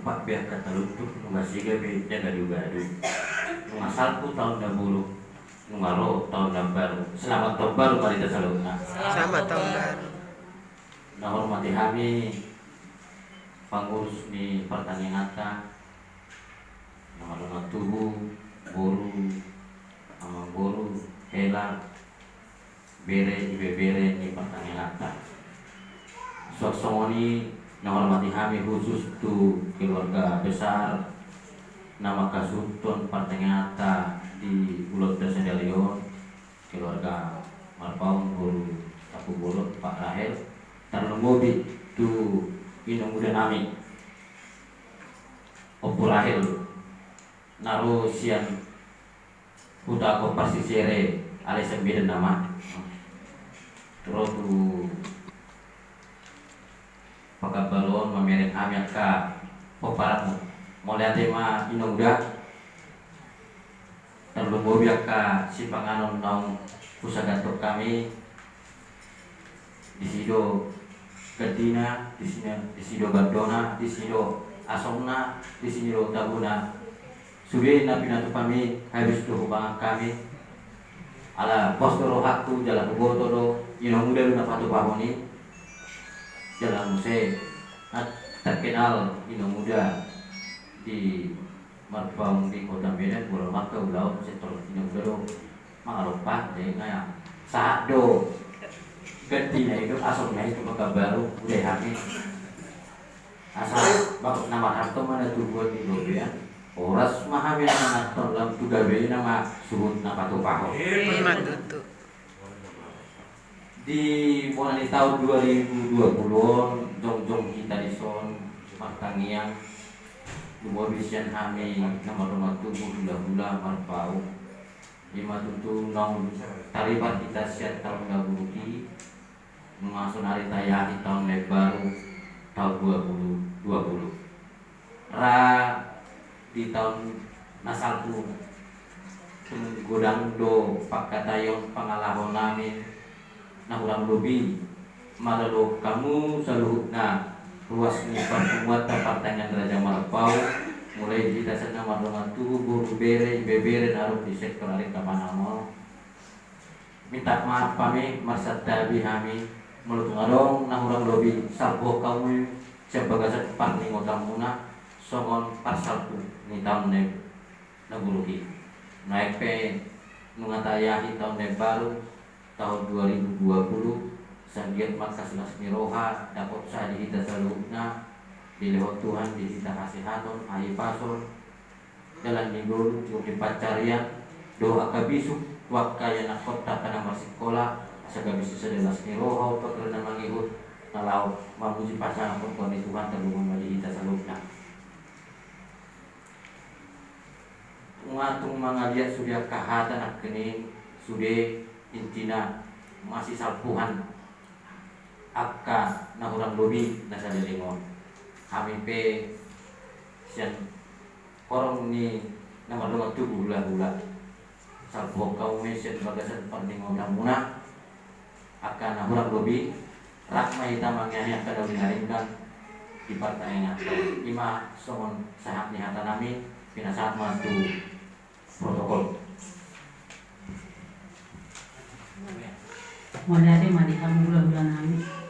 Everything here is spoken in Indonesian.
Pak biar kata luntuk nunga siga be jaga gadu nunga salpu tahun dah bulu nunga lo tahun dah baru selamat tahun baru kali kita selalu Selamat tahun baru. nah hormati kami pengurus di pertanian Atta nama tubuh boru sama boru hela bere ibe bere di pertanian Atta sosoni menghormati kami khusus tu keluarga besar nama Kasuntun Partai Ngata di Pulau Desa Delion, keluarga Marpaung Guru Tapu Bolot Pak Rahel terlumudi tu inung muda nami Opu Rahel naru sian Huta ko Pasisere alias beda nama terus tu pakabalon mamerek kami ka poparat mulai tema inongda terlumur ka si panganon naung pusagatok kami di sido Gadina di sido Gandona di sido Asomna di sido Tabuna sudah nabi natu kami habis tu hubungan kami ala pos doro hakku jalan goto do inongda lu napatu pahoni jalan musik terkenal Inung Muda di Marpaung di Kota Medan Pulau Maka Ulau Setor Inung Muda mengarupak dengan saat do gantinya itu asoknya itu maka baru udah kami asal bakal nama harta mana tuh buat di ya oras mahamnya nama dalam tugas nama suhut nama tuh paho di bulan tahun 2020 jong kita di son Martangiang dua bisian kami nama tubuh hula-hula marpau lima tutu nong taribat kita siat tahun gabuki mengasun hari tayahi tahun baru tahun 2020 ra di tahun nasalku godang do pakatayong pangalahon namin nah ulang lebih malalu kamu selalu nah ruas ni pertemuan pertanyaan Raja Marpau mulai di dasar nama rumah tubuh bere bebere naruh di sektor alik kapanamo minta maaf kami masa tabi kami mulut ngarong nah ulang lebih salbo kamu sebagai sepat ni ngotamuna songon pasal tu ni tahun ne naguluki naik pe nungatayahi tahun ne baru tahun 2020 Sandiat Markas Lasmi Roha dapat saya dihita salubna dilewat Tuhan dihita kasihaton ayi pasol jalan minggu cukup dipacarian doa kabisuk wakaya nakota kana masikola sagabis sada Lasmi Roha pekerna mangihut nalau mamuji pasang pun koni Tuhan terlungun dihita salubna ngatung mangaliat sudah kahatan akini sudah intina masih salpuhan akka nahurang lobi nasa delingon kami pe sian korong ni nama rumah tu gula salpuh kau mesian bagasan perningon muna akka nahurang lobi rakma hitam mangyanya akka daw dinaringkan di partainya lima songon sahat ni hata nami pinasahat mantu protokol Modali madi kamu bulan-bulan kami.